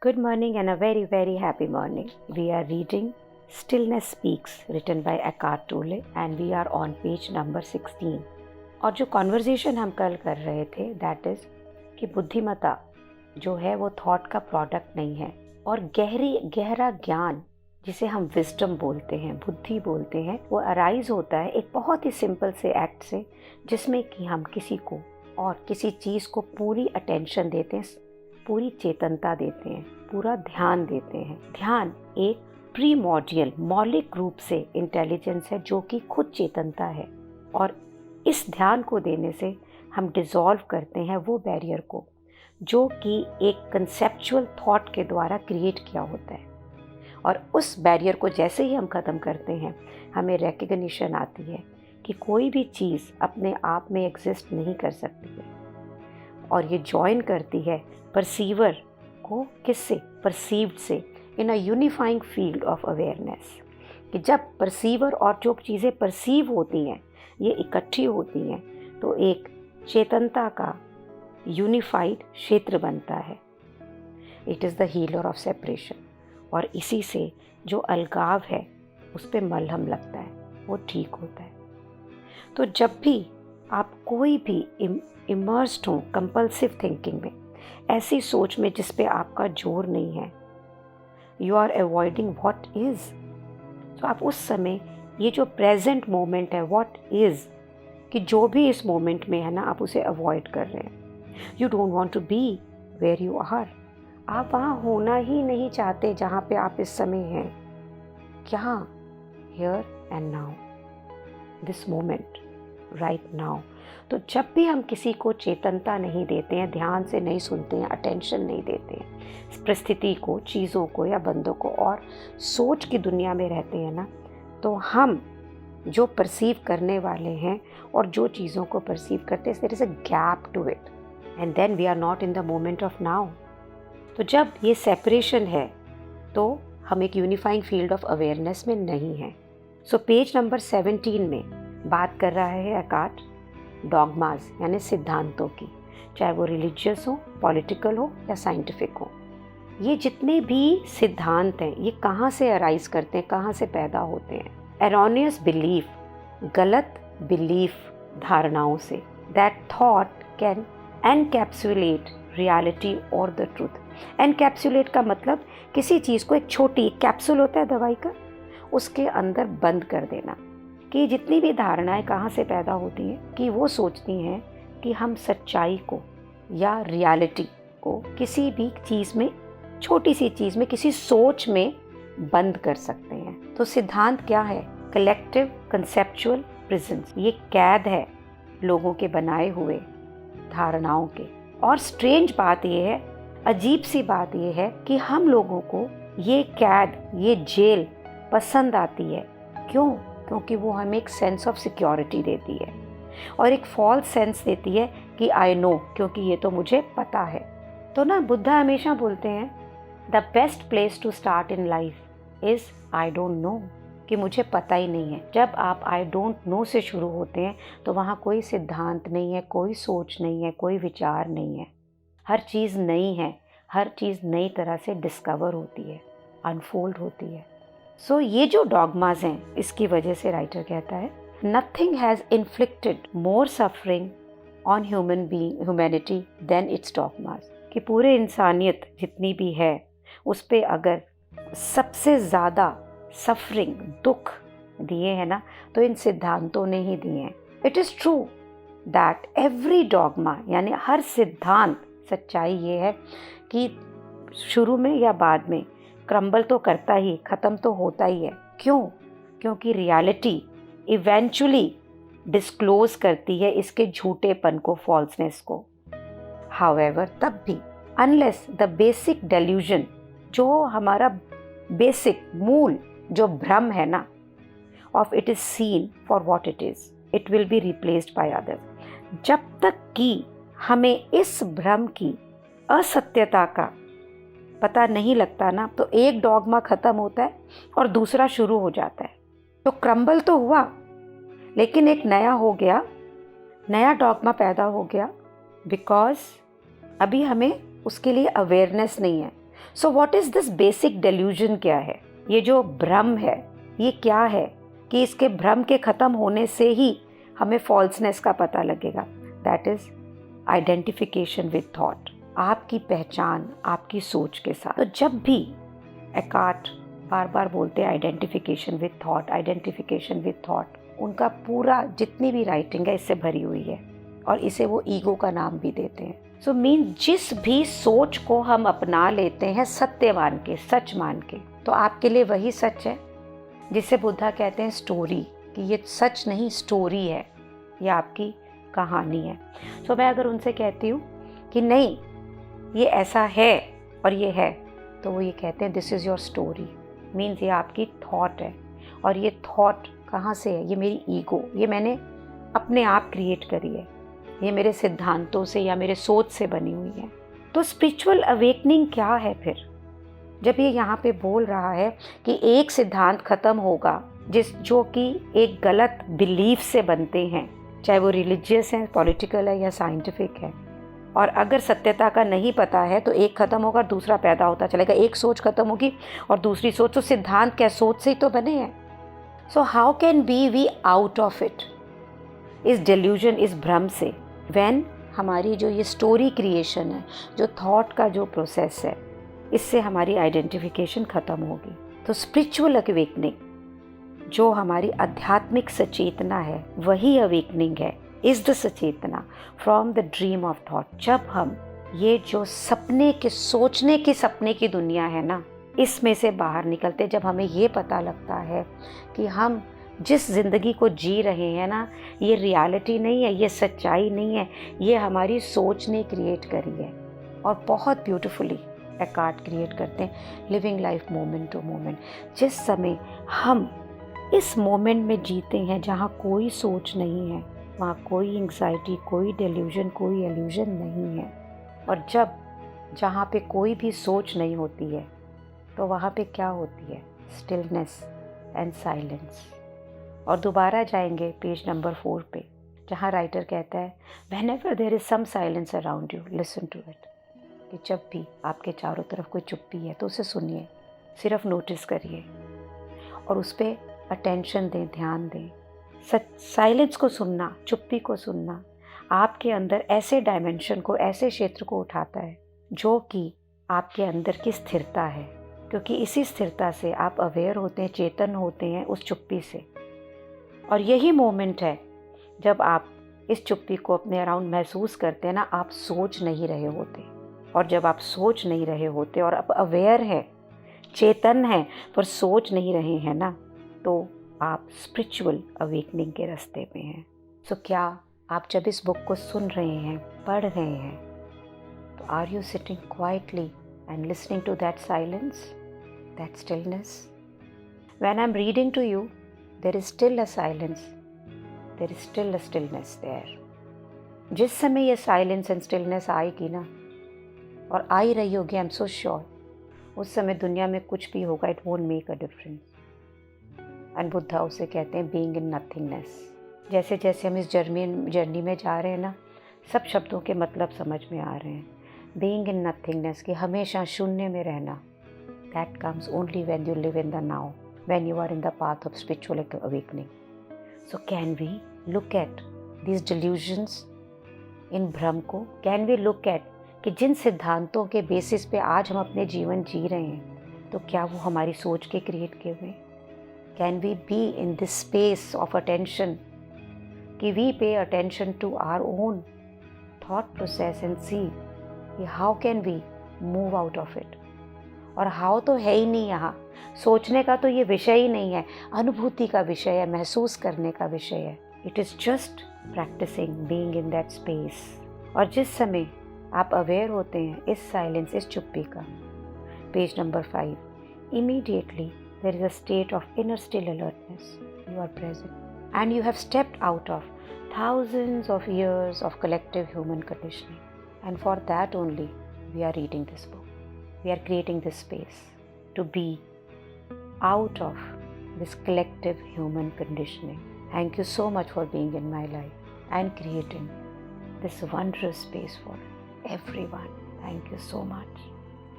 Good morning and a very, very happy morning. We are reading Stillness Speaks, written by Eckhart Tolle, and we are on page number 16. और जो conversation हम कल कर रहे थे that is कि बुद्धिमत्ता जो है वो थॉट का प्रोडक्ट नहीं है, और गहरा ज्ञान जिसे हम विजडम बोलते हैं, बुद्धि बोलते हैं, वो अराइज होता है एक बहुत ही सिंपल से एक्ट से, जिसमें कि हम किसी को और किसी चीज़ को पूरी अटेंशन देते हैं, पूरी चेतनता देते हैं, पूरा ध्यान देते हैं। ध्यान एक प्रीमोर्डियल मौलिक रूप से इंटेलिजेंस है जो कि खुद चेतनता है, और इस ध्यान को देने से हम डिसॉल्व करते हैं वो बैरियर को जो कि एक कंसेप्चुअल थॉट के द्वारा क्रिएट किया होता है। और उस बैरियर को जैसे ही हम ख़त्म करते हैं, हमें रिकग्निशन आती है कि कोई भी चीज़ अपने आप में एग्जिस्ट नहीं कर सकती है, और ये जॉइन करती है परसीवर को किससे, परसीव्ड से, इन अ यूनिफाइंग फील्ड ऑफ अवेयरनेस। कि जब परसीवर और जो चीज़ें परसीव होती हैं ये इकट्ठी होती हैं तो एक चेतनता का यूनिफाइड क्षेत्र बनता है। It is the healer of separation, और इसी से जो अलगाव है उस पर मलहम लगता है, वो ठीक होता है। तो जब भी आप कोई भी इमर्स्ड हो कंपल्सिव थिंकिंग में, ऐसी सोच में जिस पे आपका जोर नहीं है, you are avoiding what is. तो आप उस समय ये जो प्रेजेंट मोमेंट है, व्हाट इज़, कि जो भी इस मोमेंट में है ना, आप उसे अवॉइड कर रहे हैं। You don't want to be where you are. आप वहाँ होना ही नहीं चाहते जहाँ पे आप इस समय हैं। क्या? Here and now, this moment, right now. तो जब भी हम किसी को चेतनता नहीं देते हैं, ध्यान से नहीं सुनते हैं, अटेंशन नहीं देते हैं परिस्थिति को, चीज़ों को या बंदों को, और सोच की दुनिया में रहते हैं ना, तो हम जो परसीव करने वाले हैं और जो चीज़ों को परसीव करते हैं, there is a gap to it, and then we are not in the moment of now. तो जब ये सेपरेशन है तो हम एक यूनिफाइंग फील्ड ऑफ अवेयरनेस में नहीं हैं। सो पेज नंबर 17 में बात कर रहा है एकार्ट डॉगमाज यानी सिद्धांतों की, चाहे वो रिलीजियस हो, पॉलिटिकल हो या साइंटिफिक हो। ये जितने भी सिद्धांत हैं ये कहाँ से अराइज करते हैं, कहाँ से पैदा होते हैं? एरोनियस बिलीफ, गलत बिलीफ, धारणाओं से। That thought can encapsulate reality और द ट्रूथ। एनकैप्सुलेट का मतलब किसी चीज़ को एक छोटी कैप्सूल होता है दवाई का, उसके अंदर बंद कर देना। कि जितनी भी धारणाएं कहाँ से पैदा होती हैं कि वो सोचती हैं कि हम सच्चाई को या रियलिटी को किसी भी चीज़ में, छोटी सी चीज़ में, किसी सोच में बंद कर सकते हैं। तो सिद्धांत क्या है? Collective conceptual prisons. ये कैद है लोगों के बनाए हुए धारणाओं के। और स्ट्रेंज बात ये है, अजीब सी बात ये है कि हम लोगों को ये कैद, ये जेल पसंद आती है। क्यों? क्योंकि वो हमें एक सेंस ऑफ सिक्योरिटी देती है, और एक फॉल्स सेंस देती है कि आई नो, क्योंकि ये तो मुझे पता है। तो ना बुद्धा हमेशा बोलते हैं the best place to start in life is I don't know, कि मुझे पता ही नहीं है। जब आप आई डोंट नो से शुरू होते हैं तो वहाँ कोई सिद्धांत नहीं है, कोई सोच नहीं है, कोई विचार नहीं है। हर चीज़ नई है, हर चीज़ नई तरह से डिस्कवर होती है, अनफोल्ड होती है। सो ये जो डॉगमाज हैं, इसकी वजह से राइटर कहता है nothing has inflicted more suffering on humanity than its dogmas. कि पूरे इंसानियत जितनी भी है उस पे अगर सबसे ज़्यादा सफरिंग, दुख दिए हैं ना, तो इन सिद्धांतों ने ही दिए हैं। It is true that every dogma, यानी हर सिद्धांत, सच्चाई ये है कि शुरू में या बाद में क्रम्बल तो करता ही, ख़त्म तो होता ही है। क्यों? क्योंकि रियलिटी इवेंचुअली डिस्क्लोज करती है इसके झूठेपन को, फॉल्सनेस को। हाउएवर, तब भी अनलेस द बेसिक डेल्यूजन, जो हमारा बेसिक मूल जो भ्रम है ना, of it is scene for what it is, it will be replaced by others. जब तक कि हमें इस भ्रम की असत्यता का पता नहीं लगता ना, तो एक डॉगमा ख़त्म होता है और दूसरा शुरू हो जाता है। तो क्रम्बल तो हुआ, लेकिन एक नया हो गया, नया डॉगमा पैदा हो गया, बिकॉज अभी हमें उसके लिए अवेयरनेस नहीं है। So what is this basic delusion? क्या है ये जो भ्रम है? ये क्या है कि इसके भ्रम के खत्म होने से ही हमें फॉल्सनेस का पता लगेगा? That is identification with thought, आपकी पहचान आपकी सोच के साथ। तो जब भी एकार्ट बार बार बोलते हैं identification with thought, identification with thought, उनका पूरा जितनी भी राइटिंग है इससे भरी हुई है और इसे वो ईगो का नाम भी देते हैं। सो मीन जिस भी सोच को हम अपना लेते हैं सत्य मान के, सच मान के, तो आपके लिए वही सच है जिसे बुद्धा कहते हैं स्टोरी, कि ये सच नहीं स्टोरी है, ये आपकी कहानी है। सो मैं अगर उनसे कहती हूँ कि नहीं ये ऐसा है और ये है, तो वो ये कहते हैं this is your story, means ये आपकी थॉट है। और ये थॉट कहाँ से है? ये मेरी ईगो, ये मैंने अपने आप क्रिएट करी है, ये मेरे सिद्धांतों से या मेरे सोच से बनी हुई है। तो स्पिरिचुअल अवेकनिंग क्या है फिर? जब ये यहाँ पे बोल रहा है कि एक सिद्धांत खत्म होगा जो कि एक गलत बिलीफ से बनते हैं, चाहे वो रिलीजियस है, पॉलिटिकल है या साइंटिफिक है, और अगर सत्यता का नहीं पता है तो एक खत्म होगा और दूसरा पैदा होता चलेगा। एक सोच खत्म होगी और दूसरी सोच, तो सिद्धांत क्या सोच से ही तो बने हैं। So how can be we out of it, इस डेल्यूजन, इस भ्रम से, व्हेन हमारी जो ये स्टोरी क्रिएशन है, जो थॉट का जो प्रोसेस है, इससे हमारी आइडेंटिफिकेशन खत्म होगी। तो स्पिरिचुअल अवेकनिंग, जो हमारी आध्यात्मिक सचेतना है, वही अवेकनिंग है, इज द सचेतना from the dream of thought. जब हम ये जो सपने के, सोचने की सपने की दुनिया है ना, इसमें से बाहर निकलते, जब हमें ये पता लगता है कि हम जिस ज़िंदगी को जी रहे हैं ना, ये रियलिटी नहीं है, ये सच्चाई नहीं है, ये हमारी सोच ने क्रिएट करी है। और बहुत ब्यूटीफुली एकार्ट क्रिएट करते हैं, living life moment to moment. जिस समय हम इस मोमेंट में जीते हैं जहाँ कोई सोच नहीं है, वहाँ कोई एंग्जाइटी, कोई डेल्यूजन, कोई एल्यूजन नहीं है। और जहाँ पे कोई भी सोच नहीं होती है, तो वहाँ पे क्या होती है? Stillness and silence. और दोबारा जाएंगे पेज नंबर 4 पे, जहाँ राइटर कहता है whenever there is some silence around you listen to it, कि जब भी आपके चारों तरफ कोई चुप्पी है तो उसे सुनिए, सिर्फ नोटिस करिए और उस पर अटेंशन दें, ध्यान दें। साइलेंस को सुनना, चुप्पी को सुनना आपके अंदर ऐसे डायमेंशन को, ऐसे क्षेत्र को उठाता है जो कि आपके अंदर की स्थिरता है, क्योंकि इसी स्थिरता से आप अवेयर होते हैं, चेतन होते हैं उस चुप्पी से। और यही मोमेंट है जब आप इस चुप्पी को अपने अराउंड महसूस करते हैं ना, आप सोच नहीं रहे होते। और जब आप सोच नहीं रहे होते और आप अवेयर हैं, चेतन हैं, पर सोच नहीं रहे हैं ना, तो आप स्पिरिचुअल अवेकनिंग के रास्ते में हैं। सो क्या आप जब इस बुक को सुन रहे हैं, पढ़ रहे हैं, तो are you sitting quietly and listening to that silence, that stillness? When I am reading to you, there is still a silence, there is still a stillness there. जिस समय ये साइलेंस एंड स्टिलनेस आएगी ना, और आ ही रही होगी, I am so sure, उस समय दुनिया में कुछ भी होगा, it won't make a difference. And Buddha उसे कहते हैं बीइंग इन नथिंगनेस। जैसे जैसे हम इस जर्नी में जा रहे हैं ना, सब शब्दों के मतलब समझ में आ रहे हैं। बीइंग इन नथिंगनेस, कि हमेशा शून्य में रहना, that comes only when you live in the now, when you are in the path of spiritual awakening. So can we look at these delusions in भ्रम को? Can we look at कि जिन सिद्धांतों के बेसिस पे आज हम अपने जीवन जी रहे हैं, तो क्या वो हमारी सोच के क्रिएट किए हुए? Can we be in this space of attention, कि we pay attention to our own thought process and see कि how can we move out of it? और हाउ तो है ही नहीं यहाँ, सोचने का तो ये विषय ही नहीं है, अनुभूति का विषय है, महसूस करने का विषय है। It is just practicing being in that space. और जिस समय आप अवेयर होते हैं इस साइलेंस, इस चुप्पी का, page number 5, immediately there is a state of inner still alertness, you are present and you have stepped out of thousands of years of collective human conditioning, and for that only we are reading this book. We are creating this space to be out of this collective human conditioning. Thank you so much for being in my life and creating this wondrous space for everyone. Thank you so much.